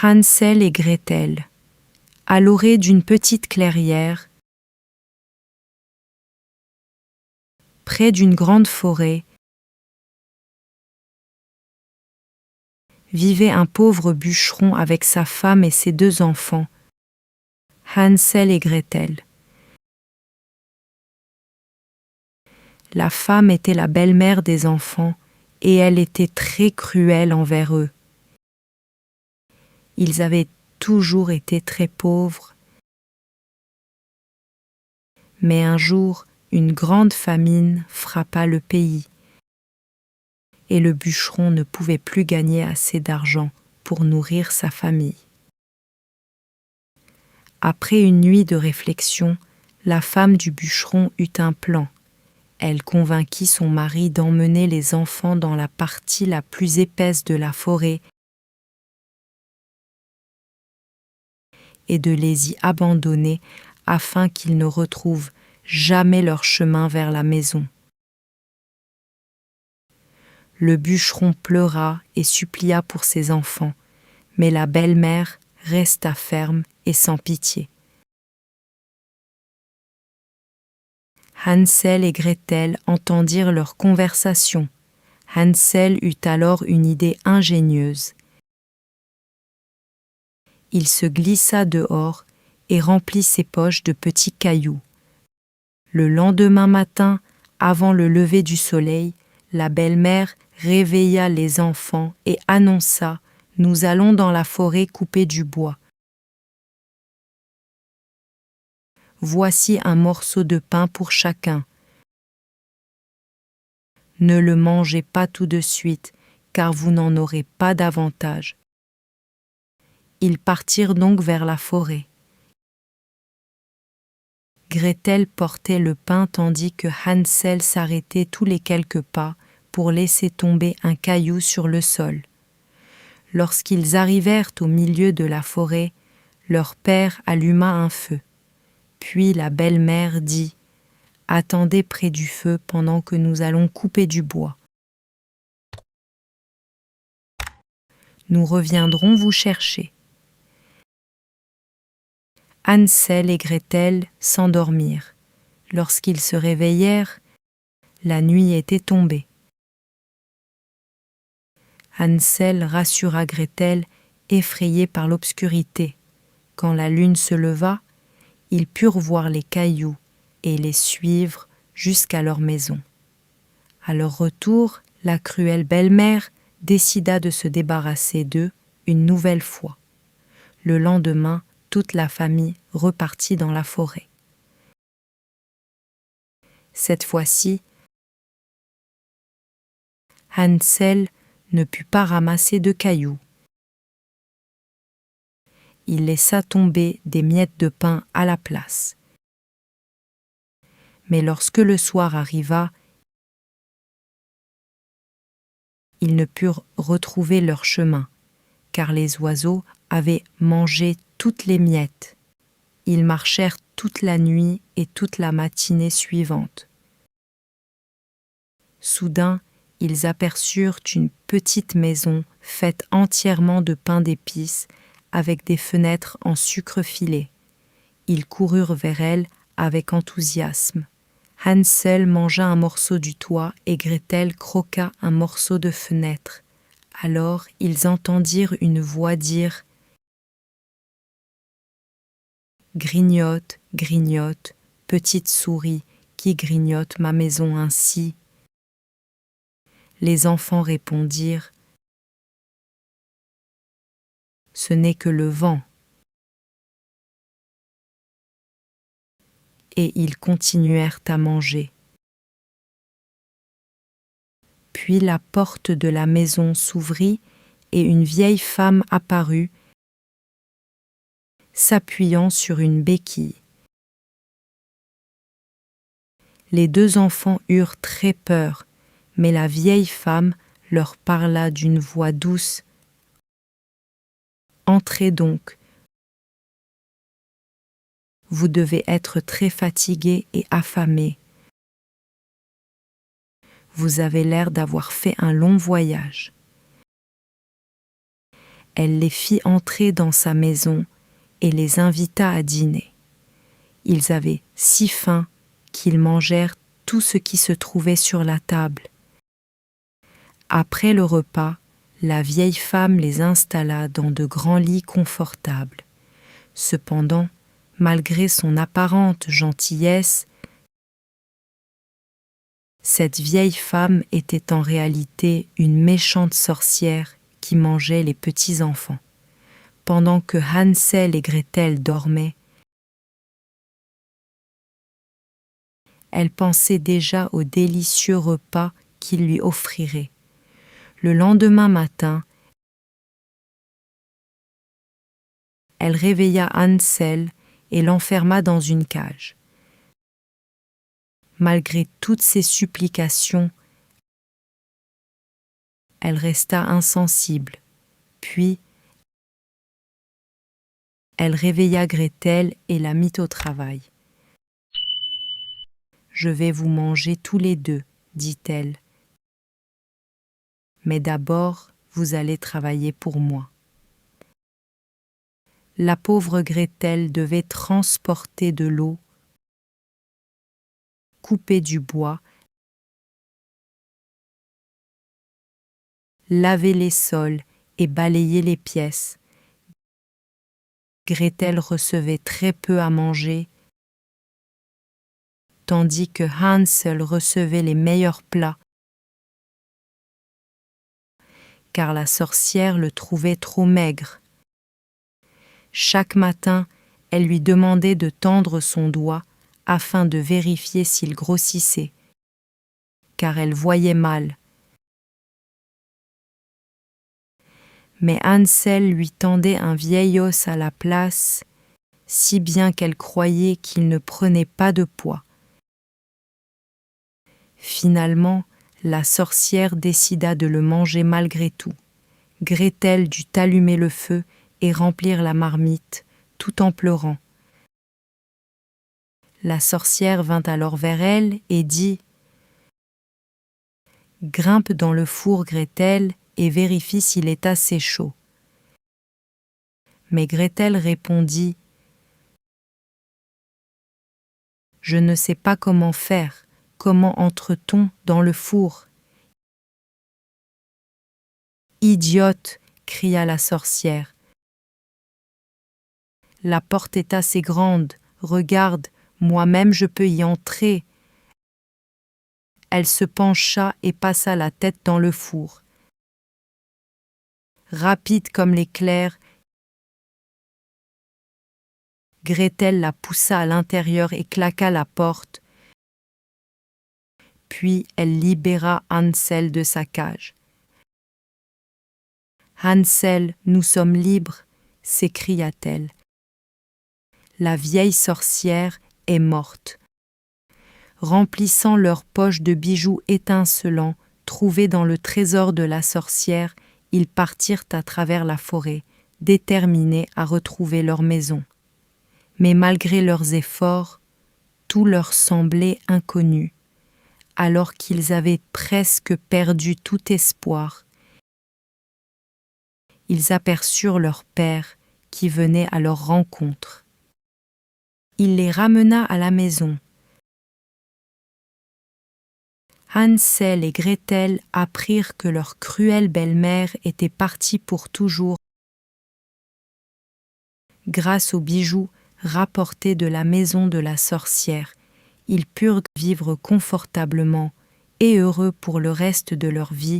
Hansel et Gretel, à l'orée d'une petite clairière, près d'une grande forêt, vivait un pauvre bûcheron avec sa femme et ses 2 enfants, Hansel et Gretel. La femme était la belle-mère des enfants et elle était très cruelle envers eux. Ils avaient toujours été très pauvres, mais un jour, une grande famine frappa le pays et le bûcheron ne pouvait plus gagner assez d'argent pour nourrir sa famille. Après une nuit de réflexion, la femme du bûcheron eut un plan. Elle convainquit son mari d'emmener les enfants dans la partie la plus épaisse de la forêt et de les y abandonner afin qu'ils ne retrouvent jamais leur chemin vers la maison. Le bûcheron pleura et supplia pour ses enfants, mais la belle-mère resta ferme et sans pitié. Hansel et Gretel entendirent leur conversation. Hansel eut alors une idée ingénieuse. Il se glissa dehors et remplit ses poches de petits cailloux. Le lendemain matin, avant le lever du soleil, la belle-mère réveilla les enfants et annonça « Nous allons dans la forêt couper du bois. Voici un morceau de pain pour chacun. Ne le mangez pas tout de suite, car vous n'en aurez pas davantage. » Ils partirent donc vers la forêt. Gretel portait le pain tandis que Hansel s'arrêtait tous les quelques pas pour laisser tomber un caillou sur le sol. Lorsqu'ils arrivèrent au milieu de la forêt, leur père alluma un feu. Puis la belle-mère dit « Attendez près du feu pendant que nous allons couper du bois. Nous reviendrons vous chercher. » Hansel et Gretel s'endormirent. Lorsqu'ils se réveillèrent, la nuit était tombée. Hansel rassura Gretel, effrayée par l'obscurité. Quand la lune se leva, ils purent voir les cailloux et les suivre jusqu'à leur maison. À leur retour, la cruelle belle-mère décida de se débarrasser d'eux une nouvelle fois. Le lendemain, toute la famille repartit dans la forêt. Cette fois-ci, Hansel ne put pas ramasser de cailloux. Il laissa tomber des miettes de pain à la place. Mais lorsque le soir arriva, ils ne purent retrouver leur chemin, car les oiseaux avaient mangé toutes les miettes. Ils marchèrent toute la nuit et toute la matinée suivante. Soudain, ils aperçurent une petite maison faite entièrement de pain d'épices avec des fenêtres en sucre filé. Ils coururent vers elle avec enthousiasme. Hansel mangea un morceau du toit et Gretel croqua un morceau de fenêtre. Alors ils entendirent une voix dire « Grignote, grignote, petite souris, qui grignote ma maison ainsi ?» Les enfants répondirent « Ce n'est que le vent. » Et ils continuèrent à manger. Puis la porte de la maison s'ouvrit et une vieille femme apparut, s'appuyant sur une béquille. Les 2 enfants eurent très peur, mais la vieille femme leur parla d'une voix douce. « Entrez donc. Vous devez être très fatigués et affamés. Vous avez l'air d'avoir fait un long voyage. » Elle les fit entrer dans sa maison et les invita à dîner. Ils avaient si faim qu'ils mangèrent tout ce qui se trouvait sur la table. Après le repas, la vieille femme les installa dans de grands lits confortables. Cependant, malgré son apparente gentillesse, cette vieille femme était en réalité une méchante sorcière qui mangeait les petits enfants. Pendant que Hansel et Gretel dormaient, elle pensait déjà au délicieux repas qu'il lui offrirait. Le lendemain matin, elle réveilla Hansel et l'enferma dans une cage. Malgré toutes ses supplications, elle resta insensible. Puis, elle réveilla Gretel et la mit au travail. « Je vais vous manger tous les deux, dit-elle. Mais d'abord, vous allez travailler pour moi. » La pauvre Gretel devait transporter de l'eau, couper du bois, laver les sols et balayer les pièces. Gretel recevait très peu à manger, tandis que Hansel recevait les meilleurs plats, car la sorcière le trouvait trop maigre. Chaque matin, elle lui demandait de tendre son doigt afin de vérifier s'il grossissait, car elle voyait mal. Mais Hansel lui tendait un vieil os à la place, si bien qu'elle croyait qu'il ne prenait pas de poids. Finalement, la sorcière décida de le manger malgré tout. Gretel dut allumer le feu et remplir la marmite, tout en pleurant. La sorcière vint alors vers elle et dit « Grimpe dans le four, Gretel, et vérifie s'il est assez chaud. » Mais Gretel répondit « Je ne sais pas comment faire. Comment entre-t-on dans le four ?»« Idiote !» cria la sorcière. « La porte est assez grande. Regarde, moi-même je peux y entrer. » Elle se pencha et passa la tête dans le four. Rapide comme l'éclair, Gretel la poussa à l'intérieur et claqua la porte. Puis elle libéra Hansel de sa cage. « Hansel, nous sommes libres !» s'écria-t-elle. La vieille sorcière est morte. Remplissant leurs poches de bijoux étincelants trouvés dans le trésor de la sorcière, ils partirent à travers la forêt, déterminés à retrouver leur maison. Mais malgré leurs efforts, tout leur semblait inconnu. Alors qu'ils avaient presque perdu tout espoir, ils aperçurent leur père qui venait à leur rencontre. Il les ramena à la maison. Hansel et Gretel apprirent que leur cruelle belle-mère était partie pour toujours. Grâce aux bijoux rapportés de la maison de la sorcière, ils purent vivre confortablement et heureux pour le reste de leur vie.